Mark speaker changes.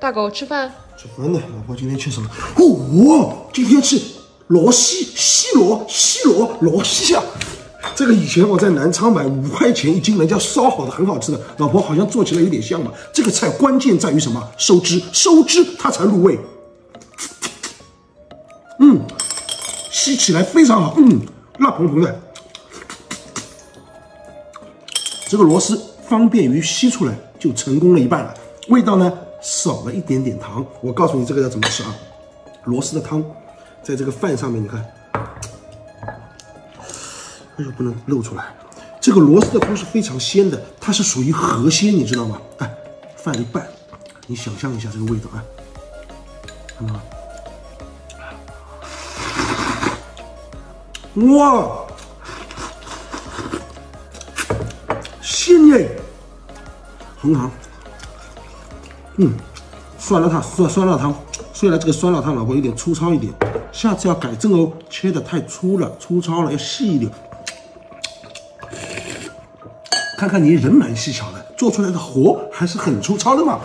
Speaker 1: 大狗吃饭。
Speaker 2: 吃饭呢，老婆今天吃什么？哦，今天吃罗西啊！这个以前我在南昌买5块钱一斤，人家烧好的很好吃的，老婆好像做起来有点像嘛。这个菜关键在于什么？收汁它才入味。吸起来非常好，辣蓬蓬的。这个螺丝方便于吸出来，就成功了一半了。味道呢少了一点点糖。我告诉你这个要怎么吃啊？螺丝的汤在这个饭上面，你看，哎呦不能露出来。这个螺丝的汤是非常鲜的，它是属于河鲜，你知道吗？哎，饭一半，你想象一下这个味道啊，看到吗？哇，鲜耶，很好。酸辣汤，虽然这个酸辣汤老婆有点粗糙一点，下次要改正哦，切的太粗糙了，要细一点。看看你人蛮细巧的，做出来的活还是很粗糙的嘛。